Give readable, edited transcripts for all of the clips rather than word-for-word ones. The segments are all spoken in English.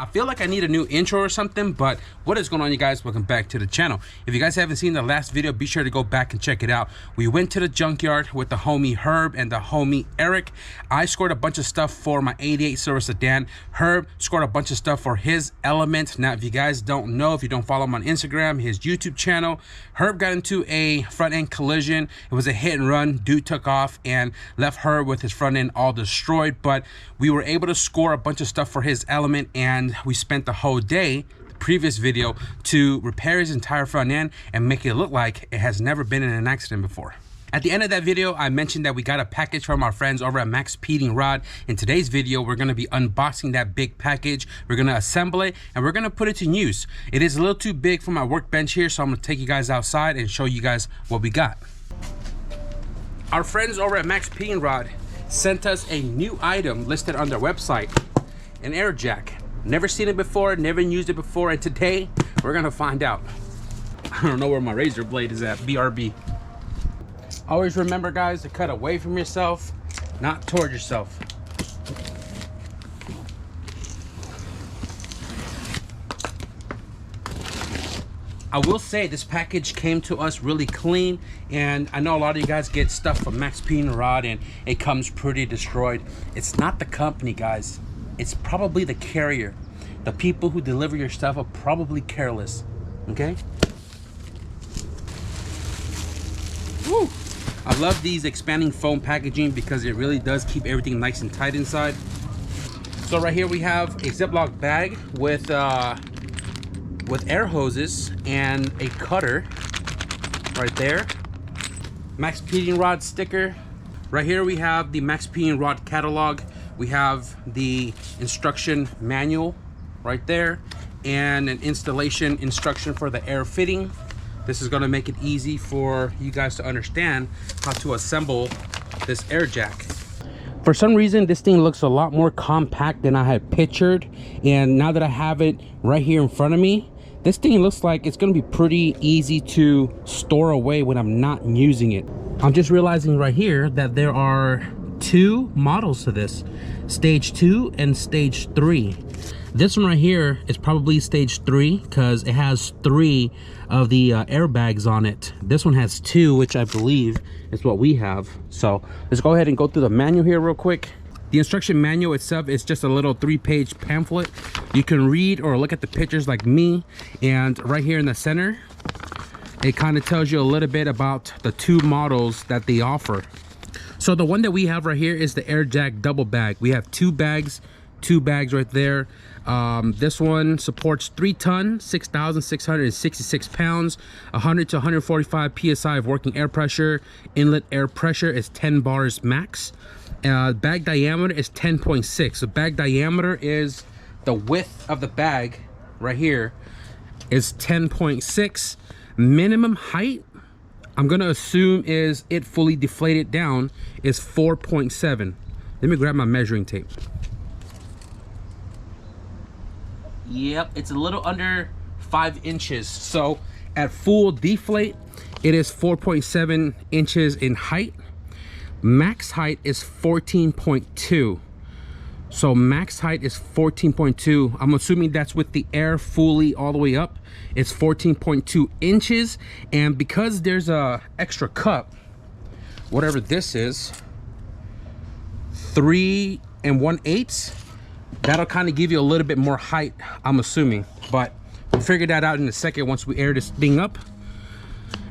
I feel like I need a new intro or something, but what is going on, you guys? Welcome back to the channel. If you guys haven't seen the last video, be sure to go back and check it out. We went to the junkyard with the homie Herb and the homie Eric. I scored a bunch of stuff for my 88 silver sedan. Herb scored a bunch of stuff for his Element. Now, if you guys don't know, if you don't follow him on Instagram, his YouTube channel, Herb got into a front end collision. It was a hit and run. Dude took off and left Herb with his front end all destroyed, but we were able to score a bunch of stuff for his Element, and we spent the whole day, the previous video, to repair his entire front end and make it look like it has never been in an accident before. At the end of that video, I mentioned that we got a package from our friends over at Max Heating Rod. In today's video, we're going to be unboxing that big package. We're going to assemble it and we're going to put it to use. It is a little too big for my workbench here, so I'm going to take you guys outside and show you guys what we got. Our friends over at Max Heating Rod sent us a new item listed on their website, an air jack. Never seen it before, never used it before, and today we're gonna find out. I don't know where my razor blade is at. BRB. Always remember, guys, to cut away from yourself, not toward yourself. I will say this package came to us really clean, and I know a lot of you guys get stuff from Max Heating Rod and it comes pretty destroyed. It's not the company, guys. It's probably the carrier. The people who deliver your stuff are probably careless, okay? Woo! I love these expanding foam packaging because it really does keep everything nice and tight inside. So right here we have a Ziploc bag with air hoses and a cutter right there. Max Heating Rod sticker. Right here we have the Max Heating Rod catalog. We have the instruction manual right there and an installation instruction for the air fitting. This is going to make it easy for you guys to understand how to assemble this air jack. For some reason, this thing looks a lot more compact than I had pictured, and now that I have it right here in front of me, this thing looks like it's going to be pretty easy to store away when I'm not using it. I'm just realizing right here that there are two models to this, stage 2 and stage 3. This one right here is probably stage 3 because it has 3 of the airbags on it. This one has 2, which I believe is what we have. So let's go ahead and go through the manual here real quick. The instruction manual itself is just a little 3-page pamphlet. You can read or look at the pictures like me, and right here in the center it kind of tells you a little bit about the 2 models that they offer. So the one that we have right here is the air jack double bag. We have 2 bags right there. This one supports 3 ton, 6,666 pounds, 100 to 145 psi of working air pressure. Inlet air pressure is 10 bars max. Bag diameter is 10.6. The bag diameter is the width of the bag right here is 10.6. Minimum height, I'm gonna assume, is it fully deflated down, is 4.7. Let me grab my measuring tape. Yep, it's a little under 5 inches. So at full deflate, it is 4.7 inches in height. Max height is 14.2. So max height is 14.2. I'm assuming that's with the air fully all the way up. It's 14.2 inches. And because there's a extra cup, whatever this is, 3 1/8, that'll kind of give you a little bit more height, I'm assuming. But we'll figure that out in a second once we air this thing up.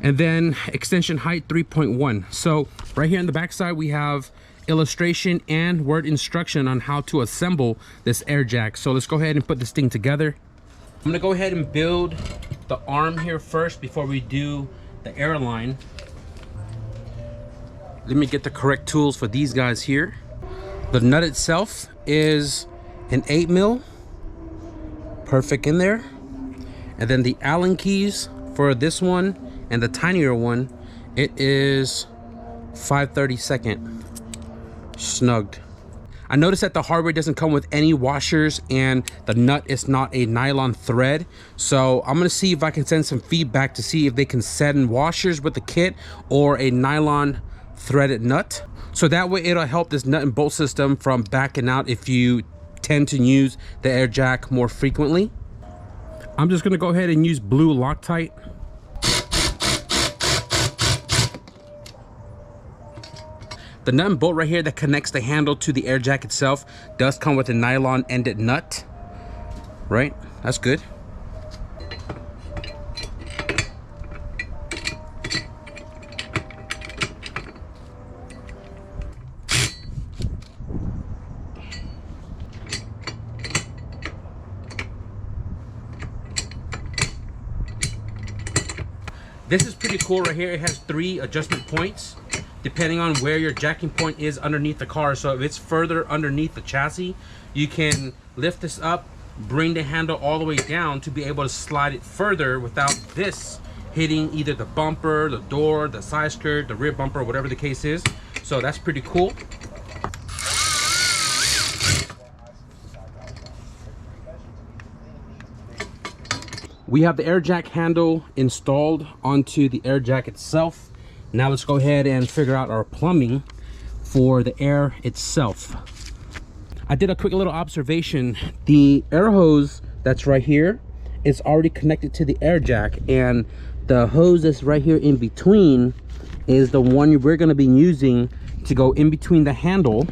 And then extension height 3.1. So right here on the back side we have illustration and word instruction on how to assemble this air jack. So let's go ahead and put this thing together. I'm gonna go ahead and build the arm here first before we do the airline. Let me get the correct tools for these guys here. The nut itself is an 8mm, perfect in there. And then the Allen keys for this one and the tinier one, it is 5/32, snugged. I noticed that the hardware doesn't come with any washers and the nut is not a nylon thread. So I'm gonna see if I can send some feedback to see if they can send washers with the kit or a nylon threaded nut. So that way it'll help this nut and bolt system from backing out if you tend to use the air jack more frequently. I'm just gonna go ahead and use blue Loctite. The nut and bolt right here that connects the handle to the air jack itself does come with a nylon ended nut, right? That's good. This is pretty cool right here. It has 3 adjustment points depending on where your jacking point is underneath the car. So if it's further underneath the chassis, you can lift this up, bring the handle all the way down to be able to slide it further without this hitting either the bumper, the door, the side skirt, the rear bumper, whatever the case is. So that's pretty cool. We have the air jack handle installed onto the air jack itself. Now let's go ahead and figure out our plumbing for the air itself. I did a quick little observation. The air hose that's right here is already connected to the air jack, and the hose that's right here in between is the one we're going to be using to go in between the handle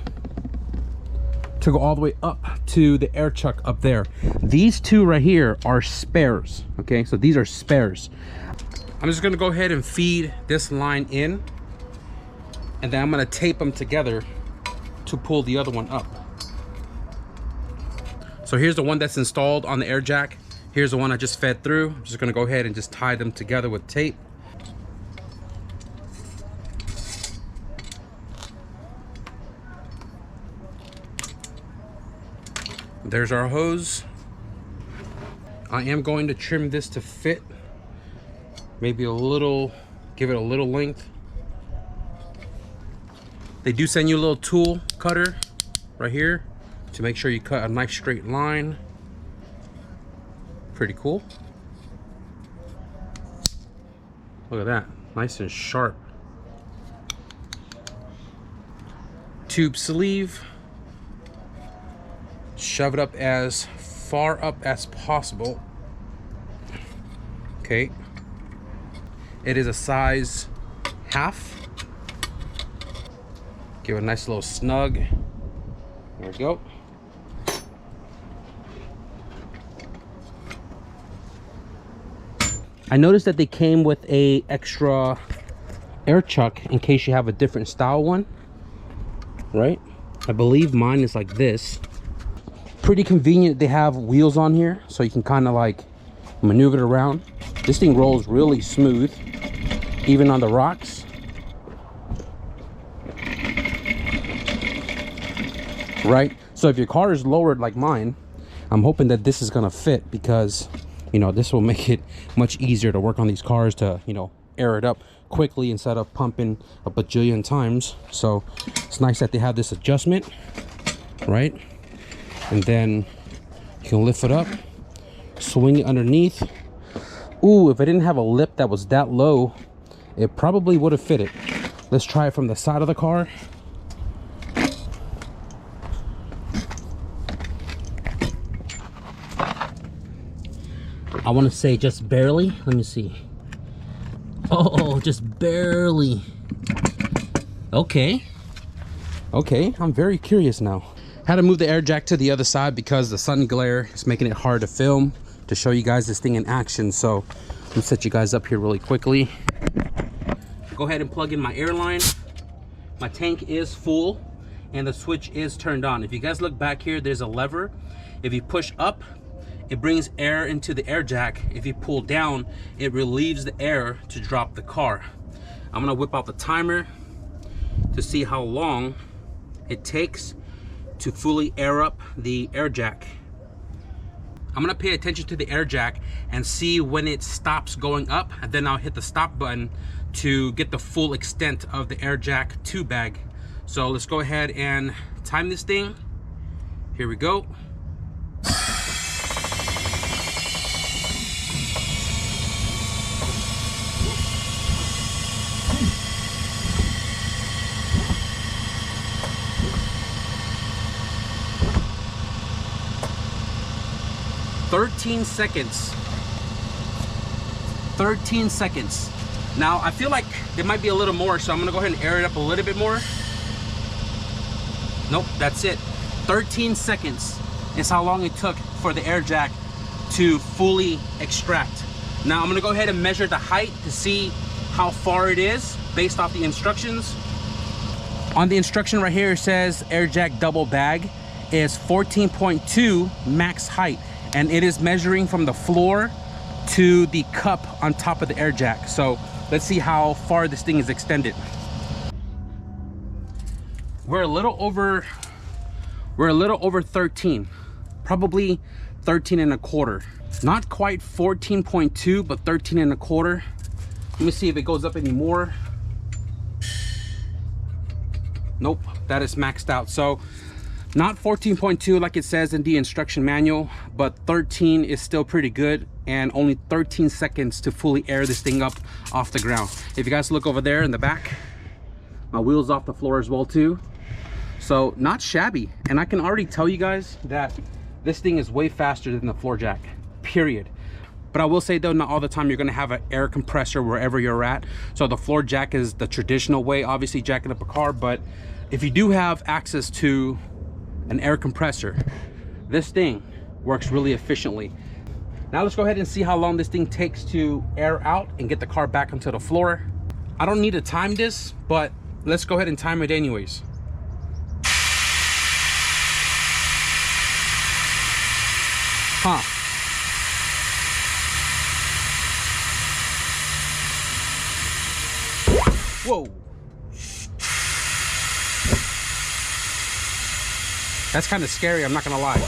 to go all the way up to the air chuck up there. These 2 right here are spares. Okay, so these are spares. I'm just gonna go ahead and feed this line in, and then I'm gonna tape them together to pull the other one up. So here's the one that's installed on the air jack. Here's the one I just fed through. I'm just gonna go ahead and just tie them together with tape. There's our hose. I am going to trim this to fit. Maybe a little, give it a little length. They do send you a little tool cutter right here to make sure you cut a nice straight line. Pretty cool. Look at that, nice and sharp. Tube sleeve. Shove it up as far up as possible. Okay. It is a size half. Give it a nice little snug. There we go. I noticed that they came with a extra air chuck in case you have a different style one, right? I believe mine is like this. Pretty convenient. They have wheels on here so you can kind of like maneuver it around. This thing rolls really smooth, even on the rocks. Right? So if your car is lowered like mine, I'm hoping that this is gonna fit, because you know, this will make it much easier to work on these cars to, you know, air it up quickly instead of pumping a bajillion times. So it's nice that they have this adjustment, right? And then you can lift it up, swing it underneath. Ooh, if I didn't have a lip that was that low, it probably would have fitted. Let's try it from the side of the car. I want to say just barely. Let me see. Oh, just barely. Okay. Okay, I'm very curious now. Had to move the air jack to the other side because the sun glare is making it hard to film, to show you guys this thing in action. So let me set you guys up here really quickly. Go ahead and plug in my air line. My tank is full and the switch is turned on. If you guys look back here, there's a lever. If you push up, it brings air into the air jack. If you pull down, it relieves the air to drop the car. I'm gonna whip out the timer to see how long it takes to fully air up the air jack. I'm gonna pay attention to the air jack and see when it stops going up, and then I'll hit the stop button to get the full extent of the air jack tube bag. So let's go ahead and time this thing. Here we go. 13 seconds. 13 seconds. Now I feel like there might be a little more, so I'm gonna go ahead and air it up a little bit more. Nope, that's it. 13 seconds is how long it took for the air jack to fully extract. Now I'm gonna go ahead and measure the height to see how far it is based off the instructions. On the instruction right here, it says air jack double bag is 14.2 max height, and it is measuring from the floor to the cup on top of the air jack. So let's see how far this thing is extended. We're a little over 13, probably 13 and a quarter. Not quite 14.2, but 13 and a quarter. Let me see if it goes up any more. Nope, that is maxed out. So not 14.2 like it says in the instruction manual, but 13 is still pretty good, and only 13 seconds to fully air this thing up off the ground. If you guys look over there in the back, my wheel's off the floor as well too. So not shabby, and I can already tell you guys that this thing is way faster than the floor jack, period. But I will say though, not all the time you're gonna have an air compressor wherever you're at. So the floor jack is the traditional way, obviously jacking up a car, but if you do have access to an air compressor, this thing works really efficiently. Now let's go ahead and see how long this thing takes to air out and get the car back onto the floor. I don't need to time this, but let's go ahead and time it anyways. Huh. Whoa. That's kind of scary, I'm not gonna lie.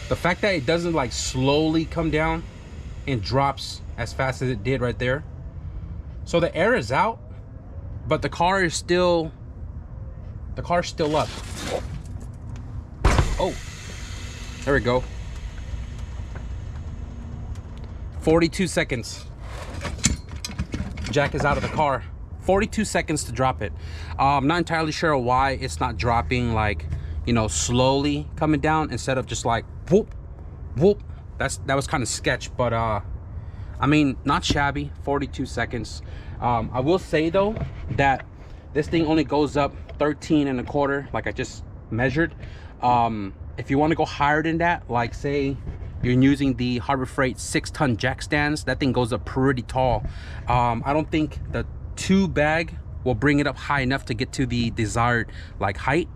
The fact that it doesn't like slowly come down and drops as fast as it did right there. So the air is out, but the car is still up. Oh, there we go. 42 seconds. Jack is out of the car. 42 seconds to drop it. I'm not entirely sure why it's not dropping, like, you know, slowly coming down instead of just like whoop whoop. That was kind of sketch, but I mean, not shabby. 42 seconds. I will say though that this thing only goes up 13 and a quarter, like I just measured. If you want to go higher than that, like say you're using the Harbor Freight 6-ton jack stands, that thing goes up pretty tall. I don't think the 2 bag will bring it up high enough to get to the desired like height.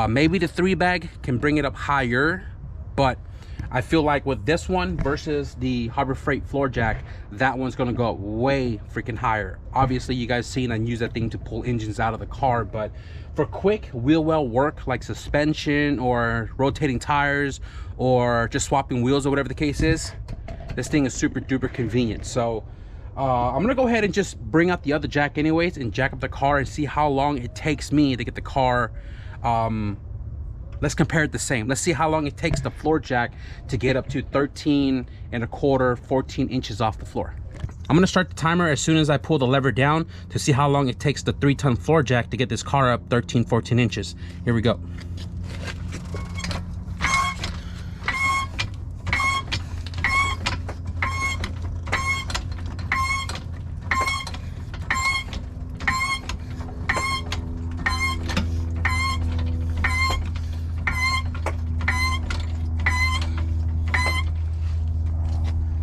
Maybe the 3 bag can bring it up higher, but I feel like with this one versus the Harbor Freight floor jack, that one's gonna go up way freaking higher. Obviously you guys seen I use that thing to pull engines out of the car, but for quick wheel well work like suspension or rotating tires or just swapping wheels or whatever the case is, this thing is super duper convenient. So I'm gonna go ahead and just bring out the other jack anyways and jack up the car and see how long it takes me to get the car. Let's compare it the same. Let's see how long it takes the floor jack to get up to 13 and a quarter, 14 inches off the floor. I'm gonna start the timer as soon as I pull the lever down to see how long it takes the 3-ton floor jack to get this car up 13, 14 inches. Here we go.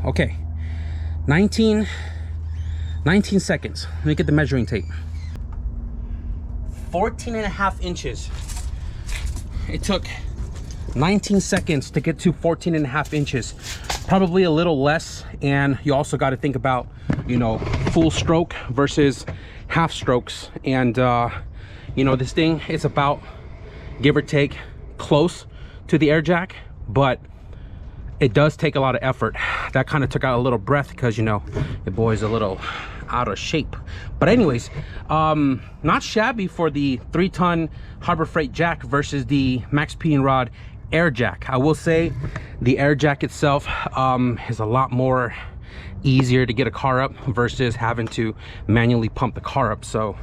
Okay, 19 seconds. Let me get the measuring tape. 14 and a half inches. It took 19 seconds to get to 14 and a half inches. Probably a little less, and you also got to think about, you know, full stroke versus half strokes. And you know, this thing is about, give or take, close to the air jack, but it does take a lot of effort. That kind of took out a little breath because, you know, the boy's a little out of shape. But anyways, not shabby for the 3-ton Harbor Freight jack versus the Max P and Rod air jack. I will say the air jack itself is a lot more easier to get a car up versus having to manually pump the car up. So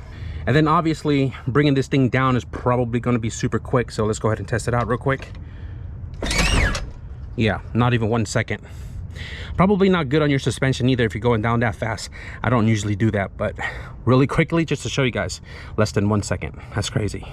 And then obviously bringing this thing down is probably going to be super quick, so let's go ahead and test it out real quick. Yeah, not even 1 second. Probably not good on your suspension either if you're going down that fast. I don't usually do that, but really quickly, just to show you guys, less than 1 second. That's crazy.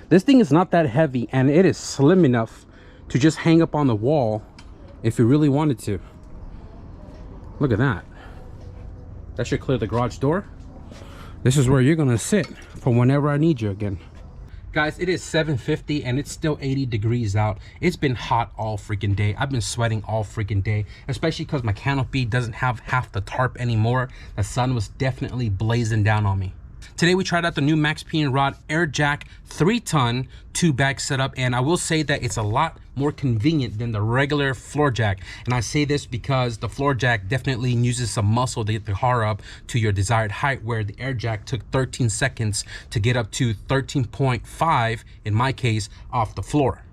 This thing is not that heavy, and it is slim enough to just hang up on the wall if you really wanted to. Look at that. That should clear the garage door. This is where you're gonna sit for whenever I need you again. Guys, it is 7:50 and it's still 80 degrees out. It's been hot all freaking day. I've been sweating all freaking day, especially because my canopy doesn't have half the tarp anymore. The sun was definitely blazing down on me. Today we tried out the new Max P and Rod Air Jack 3-ton 2-bag setup, and I will say that it's a lot more convenient than the regular floor jack. And I say this because the floor jack definitely uses some muscle to get the car up to your desired height, where the Air Jack took 13 seconds to get up to 13.5 in my case off the floor.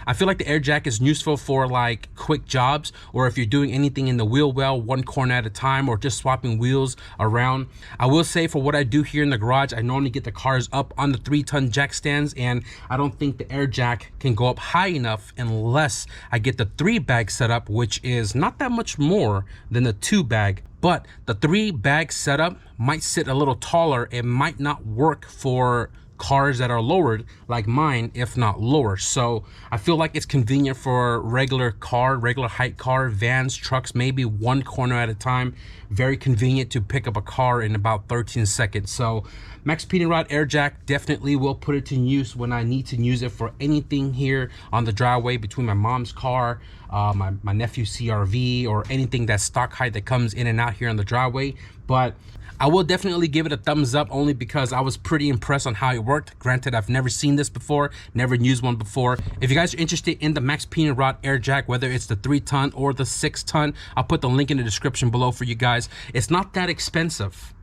I feel like the Air Jack is useful for like quick jobs, or if you're doing anything in the wheel well, one corner at a time, or just swapping wheels around. I will say for what I do here in the garage, I normally get the cars up on the 3-ton jack stands, and I don't think the Air Jack can go up high enough unless I get the 3-bag setup, which is not that much more than the 2-bag. But the 3-bag setup might sit a little taller. It might not work for cars that are lowered like mine, if not lower. So I feel like it's convenient for regular height car, vans, trucks, maybe one corner at a time. Very convenient to pick up a car in about 13 seconds. So Max P and Rod Air Jack, definitely will put it to use when I need to use it for anything here on the driveway between my mom's car, my nephew's CRV, or anything that's stock height that comes in and out here on the driveway. But I will definitely give it a thumbs up, only because I was pretty impressed on how it worked. Granted, I've never seen this before, never used one before. If you guys are interested in the Max P and Rod Air Jack, whether it's the 3-ton or the 6-ton, I'll put the link in the description below for you guys. It's not that expensive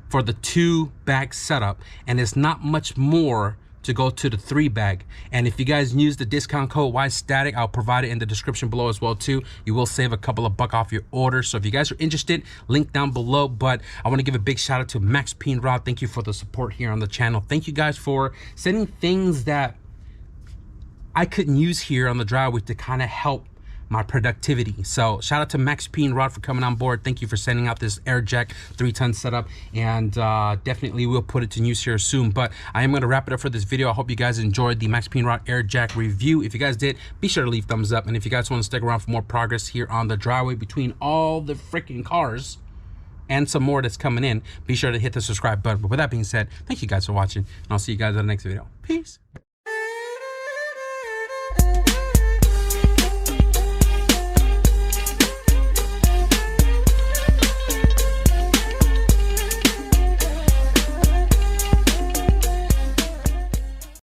for the 2-bag setup, and it's not much more to go to the 3-bag. And if you guys use the discount code YStatic, I'll provide it in the description below as well too. You will save a couple of bucks off your order. So if you guys are interested, link down below. But I want to give a big shout out to Max P and Rod. Thank you for the support here on the channel. Thank you guys for sending things that I couldn't use here on the driveway to kind of help my productivity. So shout out to Max P and Rod for coming on board. Thank you for sending out this Air Jack 3-ton setup, and definitely will put it to use here soon. But I am going to wrap it up for this video. I hope you guys enjoyed the Max P and Rod Air Jack review. If you guys did, be sure to leave thumbs up, and if you guys want to stick around for more progress here on the driveway between all the freaking cars and some more that's coming in, be sure to hit the subscribe button. But with that being said, thank you guys for watching, and I'll see you guys in the next video. Peace.